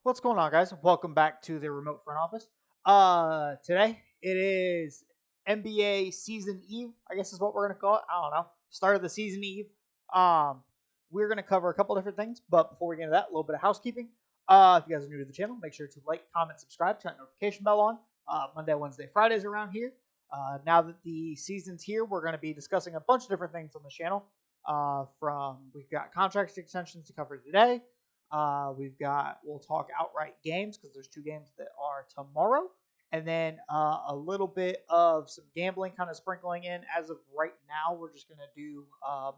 What's going on, guys? Welcome back to the remote front office. Today it is NBA season eve. I guess is what we're gonna call it. I don't know. Start of the season eve. Um, we're gonna cover a couple different things, but before we get into that, a little bit of housekeeping. If you guys are new to the channel, make sure to like, comment, subscribe, turn that notification bell on. Monday, Wednesday, Fridays around here. Now that the season's here, we're gonna be discussing a bunch of different things on the channel. We've got contract extensions to cover today. We'll talk outright games because there's two games that are tomorrow. And then a little bit of some gambling kind of sprinkling in. As of right now, we're just going to do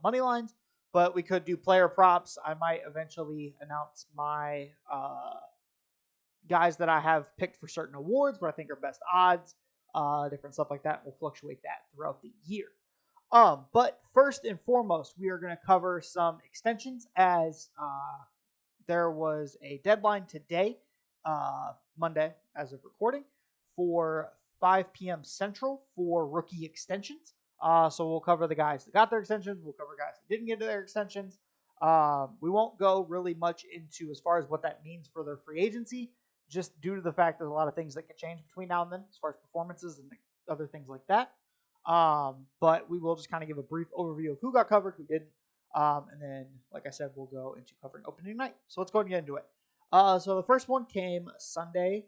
money lines, but we could do player props. I might eventually announce my guys that I have picked for certain awards, what I think are best odds, different stuff like that. We'll fluctuate that throughout the year. But first and foremost, we are going to cover some extensions as there was a deadline today, Monday, as of recording, for 5 p.m. Central for rookie extensions. So we'll cover the guys that got their extensions. We'll cover guys that didn't get their extensions. We won't go really much into as far as what that means for their free agency, just due to the fact there's a lot of things that can change between now and then as far as performances and other things like that. But we will just kind of give a brief overview of who got covered, who didn't, and then, like I said, we'll go into covering opening night. So let's go ahead and get into it. So the first one came Sunday.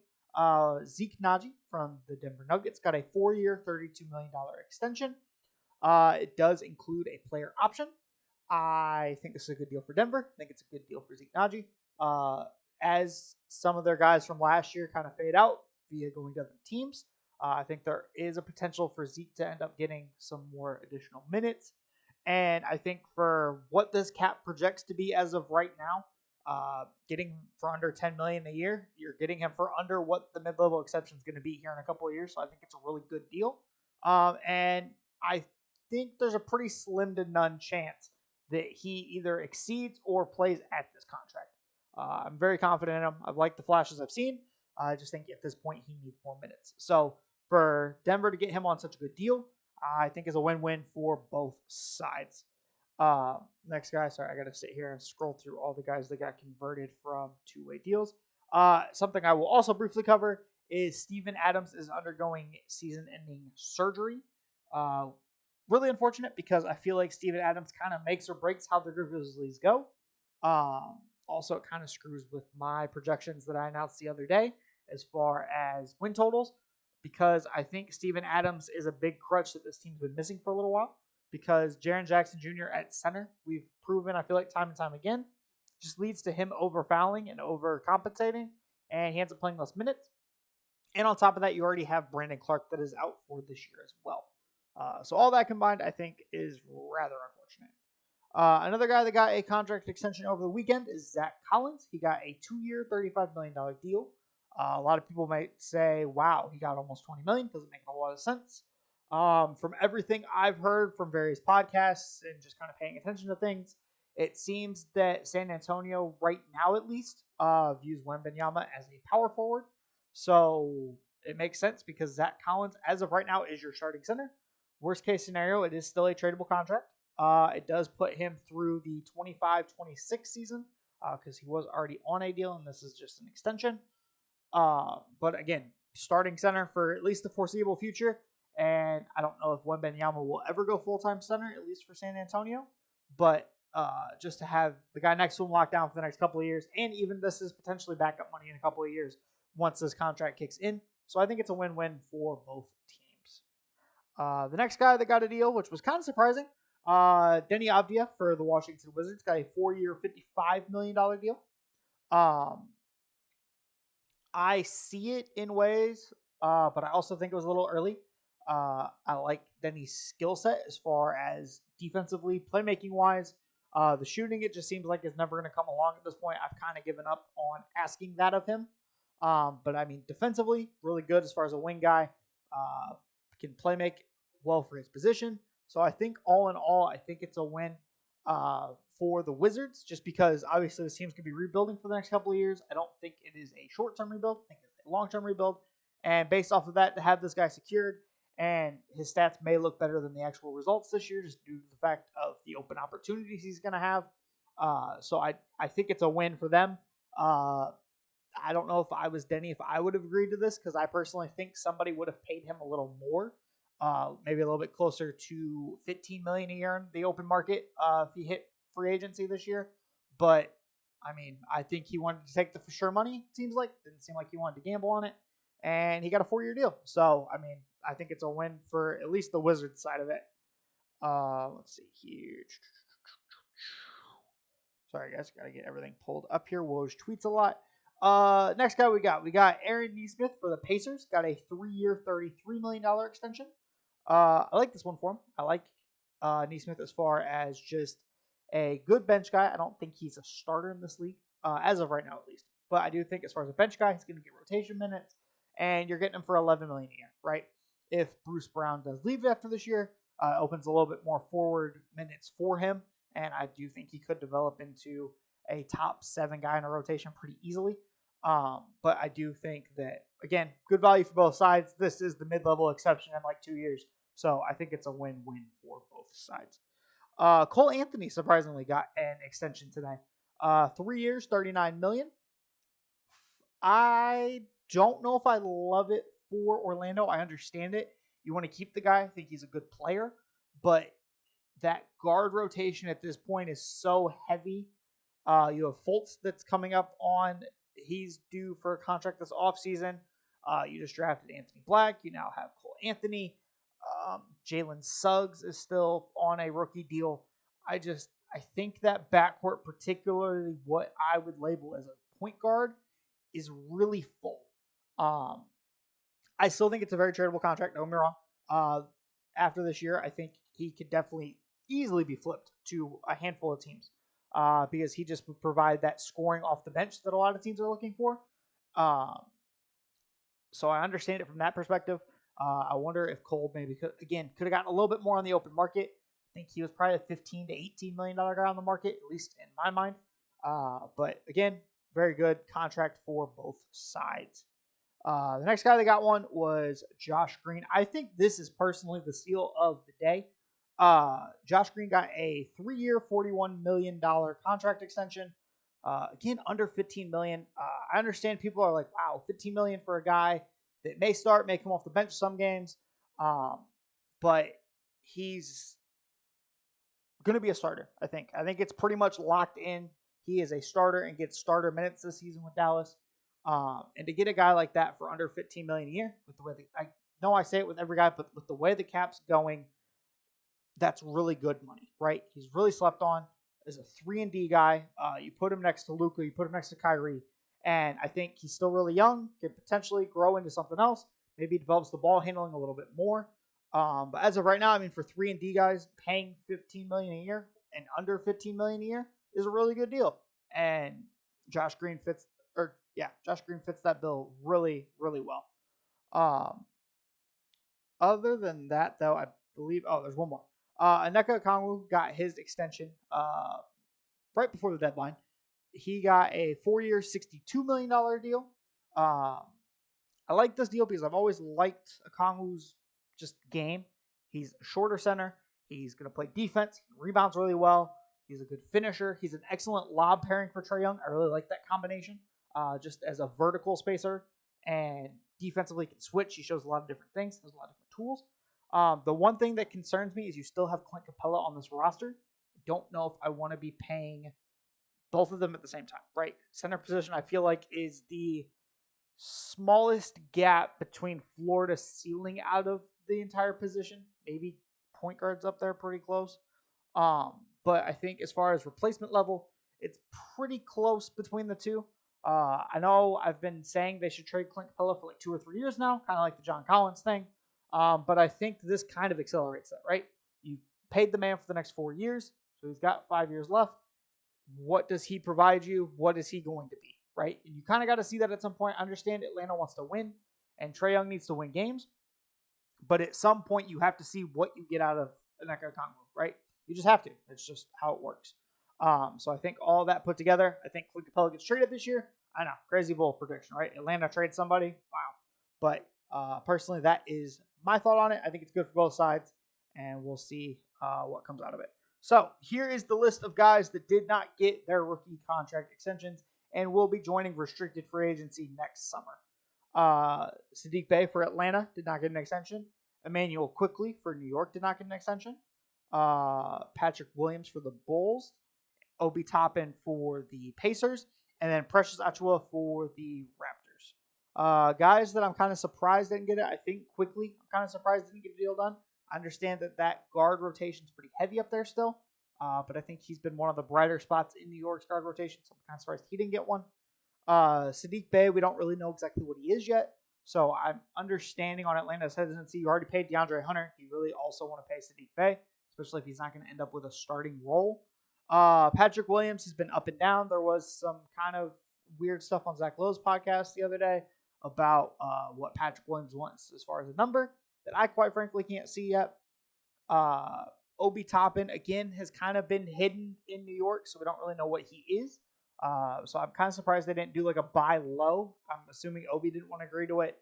Zeke Naji from the Denver Nuggets got a 4-year, $32 million extension. It does include a player option. I think this is a good deal for Denver. I think it's a good deal for Zeke Naji. As some of their guys from last year kind of fade out via going to other teams, I think there is a potential for Zeke to end up getting some more additional minutes. And I think for what this cap projects to be as of right now, getting for under $10 million a year, you're getting him for under what the mid-level exception is going to be here in a couple of years. So I think it's a really good deal. And I think there's a pretty slim to none chance that he either exceeds or plays at this contract. I'm very confident in him. I've liked the flashes I've seen. I just think at this point he needs more minutes. So for Denver to get him on such a good deal, I think is a win-win for both sides. Next guy, sorry, I got to sit here and scroll through all the guys that got converted from two-way deals. Something I will also briefly cover is Steven Adams is undergoing season-ending surgery. Really unfortunate because I feel like Steven Adams kind of makes or breaks how the Grizzlies go. Also, it kind of screws with my projections that I announced the other day as far as win totals, because I think Steven Adams is a big crutch that this team's been missing for a little while. Because Jaren Jackson Jr. at center, we've proven, I feel like, time and time again, just leads to him over fouling and over compensating, and he ends up playing less minutes. And on top of that, you already have Brandon Clark that is out for this year as well. So all that combined, I think, is rather unfortunate. Another guy that got a contract extension over the weekend is Zach Collins. He got a 2-year, $35 million deal. A lot of people might say, wow, he got almost $20 million. Doesn't make a lot of sense. From everything I've heard from various podcasts and just kind of paying attention to things, it seems that San Antonio, right now at least, views Wembanyama as a power forward. So it makes sense because Zach Collins, as of right now, is your starting center. Worst case scenario, it is still a tradable contract. It does put him through the 25-26 season because he was already on a deal, and this is just an extension. But again, starting center for at least the foreseeable future. And I don't know if Wembanyama will ever go full-time center, at least for San Antonio. But just to have the guy next to him locked down for the next couple of years, and even this is potentially backup money in a couple of years once this contract kicks in. So I think it's a win-win for both teams. The next guy that got a deal, which was kind of surprising, Denny Avdia for the Washington Wizards got a 4-year, $55 million deal. I see it in ways, but I also think it was a little early. I like Denny's skill set as far as defensively, playmaking wise. The shooting, it just seems like is never going to come along at this point. I've kind of given up on asking that of him. But I mean, defensively, really good as far as a wing guy. Can play make well for his position. So I think all in all, I think it's a win for the Wizards, just because obviously this team's going to be rebuilding for the next couple of years. I don't think it is a short-term rebuild. I think it's a long-term rebuild. And based off of that, to have this guy secured, and his stats may look better than the actual results this year just due to the fact of the open opportunities he's going to have. So I think it's a win for them. I don't know if I was Denny if I would have agreed to this because I personally think somebody would have paid him a little more, maybe a little bit closer to 15 million a year in the open market if he hit free agency this year. But I mean, I think he wanted to take the for sure money. Seems like didn't seem like he wanted to gamble on it, and he got a 4-year deal. So I mean, I think it's a win for at least the Wizards side of it. Let's see here. Sorry, guys, gotta get everything pulled up here. Woj tweets a lot. Next guy we got Aaron Nesmith for the Pacers. Got a 3-year, $33 million extension. I like this one for him. I like Nesmith as far as just a good bench guy. I don't think he's a starter in this league as of right now, at least. But I do think as far as a bench guy, he's going to get rotation minutes, and you're getting him for $11 million a year, right? If Bruce Brown does leave after this year, opens a little bit more forward minutes for him, and I do think he could develop into a top 7 guy in a rotation pretty easily. But I do think that, again, good value for both sides. This is the mid-level exception in like 2 years. So I think it's a win-win for both sides. Cole Anthony surprisingly got an extension today. 3 years, $39 million. I don't know if I love it for Orlando. I understand it. You want to keep the guy. I think he's a good player. But that guard rotation at this point is so heavy. You have Fultz that's coming up on. He's due for a contract this offseason. You just drafted Anthony Black. You now have Cole Anthony. Jalen Suggs is still on a rookie deal. I think that backcourt, particularly what I would label as a point guard, is really full. I still think it's a very tradable contract. Don't get me wrong. After this year, I think he could definitely easily be flipped to a handful of teams because he just would provide that scoring off the bench that a lot of teams are looking for. So I understand it from that perspective. I wonder if Cole maybe could have gotten a little bit more on the open market. I think he was probably a $15 to $18 million guy on the market, at least in my mind. But again, very good contract for both sides. The next guy that got one was Josh Green. I think this is personally the steal of the day. Josh Green got a 3-year, $41 million contract extension. Again, under $15 million. I understand people are like, wow, $15 million for a guy that may start, may come off the bench some games. But he's going to be a starter, I think. I think it's pretty much locked in. He is a starter and gets starter minutes this season with Dallas. And to get a guy like that for under $15 million a year, with the way I know I say it with every guy, but with the way the cap's going, that's really good money, right? He's really slept on as a 3-and-D guy. You put him next to Luka, you put him next to Kyrie, and I think he's still really young, could potentially grow into something else. Maybe he develops the ball handling a little bit more. But as of right now, I mean, for 3-and-D guys, paying $15 million a year and under $15 million a year is a really good deal. And Josh Green fits that bill really, really well. Other than that, though, I believe there's one more. Onyeka Okongwu got his extension right before the deadline. He got a 4-year, $62 million deal. I like this deal because I've always liked Okongwu's just game. He's a shorter center. He's going to play defense. He rebounds really well. He's a good finisher. He's an excellent lob pairing for Trae Young. I really like that combination. Just as a vertical spacer and defensively can switch. He shows a lot of different things. Has a lot of different tools. The one thing that concerns me is you still have Clint Capella on this roster. I don't know if I want to be paying both of them at the same time, right? Center position, I feel like, is the smallest gap between floor to ceiling out of the entire position. Maybe point guards up there pretty close. But I think as far as replacement level, it's pretty close between the two. I know I've been saying they should trade Clint Capella for like 2 or 3 years now, kind of like the John Collins thing. But I think this kind of accelerates that, right? You paid the man for the next 4 years, so he's got 5 years left. What does he provide you? What is he going to be, right? And you kind of got to see that at some point. I understand Atlanta wants to win, and Trae Young needs to win games. But at some point, you have to see what you get out of Onyeka Okongwu, right? You just have to. It's just how it works. So I think all that put together, I think Clint Capella gets traded this year. I know, crazy bold prediction, right? Atlanta trade somebody, wow. But personally, that is my thought on it. I think it's good for both sides, and we'll see what comes out of it. So here is the list of guys that did not get their rookie contract extensions and will be joining restricted free agency next summer. Saddiq Bey for Atlanta did not get an extension. Emmanuel Quickly for New York did not get an extension. Patrick Williams for the Bulls. Obi Toppin for the Pacers. And then Precious Achiuwa for the Raptors. Guys that I'm kind of surprised didn't get it. I think Quickly, I'm kind of surprised didn't get a deal done. I understand that guard rotation is pretty heavy up there still. But I think he's been one of the brighter spots in New York's guard rotation, so I'm kind of surprised he didn't get one. Saddiq Bey, we don't really know exactly what he is yet, so I'm understanding on Atlanta's hesitancy. You already paid DeAndre Hunter. You really also want to pay Saddiq Bey, especially if he's not going to end up with a starting role. Patrick Williams has been up and down. There was some kind of weird stuff on Zach Lowe's podcast the other day about what Patrick Williams wants as far as a number that I quite frankly can't see yet. Obi Toppin, again, has kind of been hidden in New York, so we don't really know what he is. So I'm kind of surprised they didn't do like a buy low. I'm assuming Obi didn't want to agree to it,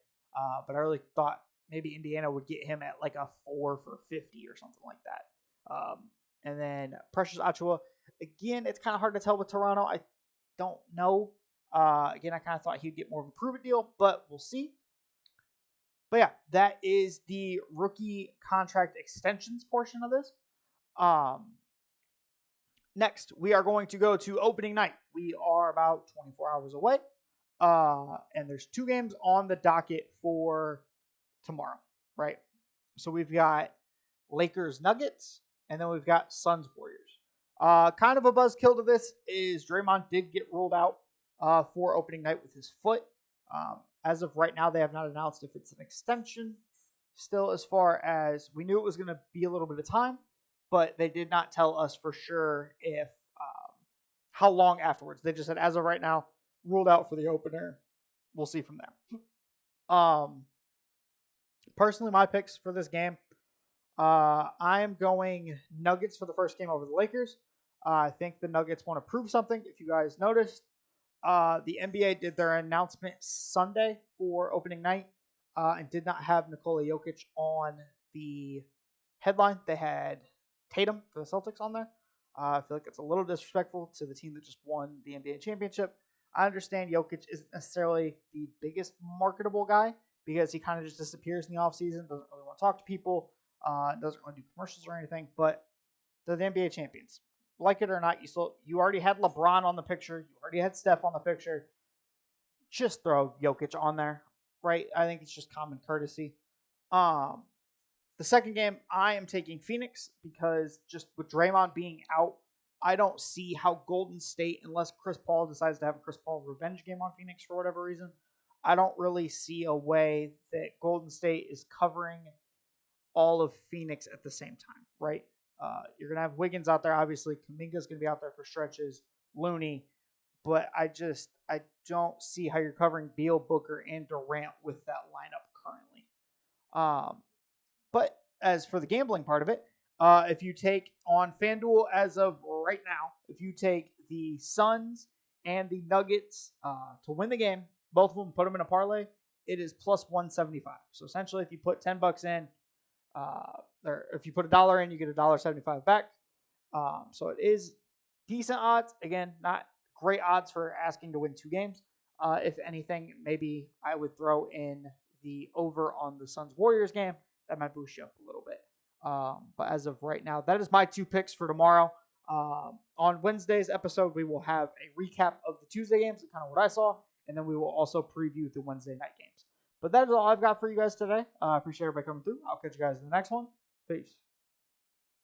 but I really thought maybe Indiana would get him at like a 4 for 50 or something like that. And then Precious Achiuwa, again, it's kind of hard to tell with Toronto. I don't know. Again, I kind of thought he'd get more of a prove-it deal, but we'll see. But yeah, that is the rookie contract extensions portion of this. Next, we are going to go to opening night. We are about 24 hours away. And there's 2 games on the docket for tomorrow, right? So we've got Lakers Nuggets, and then we've got Suns Warriors. Kind of a buzzkill to this is Draymond did get ruled out for opening night with his foot. As of right now, they have not announced if it's an extension. Still, as far as we knew it was going to be a little bit of time, but they did not tell us for sure if how long afterwards. They just said, as of right now, ruled out for the opener. We'll see from there. Personally, my picks for this game, I am going Nuggets for the first game over the Lakers. I think the Nuggets want to prove something. If you guys noticed, the NBA did their announcement Sunday for opening night and did not have Nikola Jokic on the headline. They had Tatum for the Celtics on there. I feel like it's a little disrespectful to the team that just won the NBA championship. I understand Jokic isn't necessarily the biggest marketable guy because he kind of just disappears in the offseason, doesn't really want to talk to people, doesn't really do commercials or anything, but they're the NBA champions. Like it or not, you already had LeBron on the picture. You already had Steph on the picture. Just throw Jokic on there, right? I think it's just common courtesy. The second game, I am taking Phoenix because just with Draymond being out, I don't see how Golden State, unless Chris Paul decides to have a Chris Paul revenge game on Phoenix for whatever reason, I don't really see a way that Golden State is covering all of Phoenix at the same time, right? You're going to have Wiggins out there, obviously. Kuminga's going to be out there for stretches. Looney. But I don't see how you're covering Beal, Booker, and Durant with that lineup currently. But as for the gambling part of it, if you take on FanDuel as of right now, if you take the Suns and the Nuggets to win the game, both of them, put them in a parlay, it is plus 175. So essentially, if you put $10 in, or if you put $1 in, you get $1.75 back. So it is decent odds. Again, not great odds for asking to win 2 games. If anything, maybe I would throw in the over on the Suns Warriors game. That might boost you up a little bit. But as of right now, that is my 2 picks for tomorrow. On Wednesday's episode, we will have a recap of the Tuesday games and kind of what I saw, and then we will also preview the Wednesday night games. But that is all I've got for you guys today. I appreciate everybody coming through. I'll catch you guys in the next one. Peace.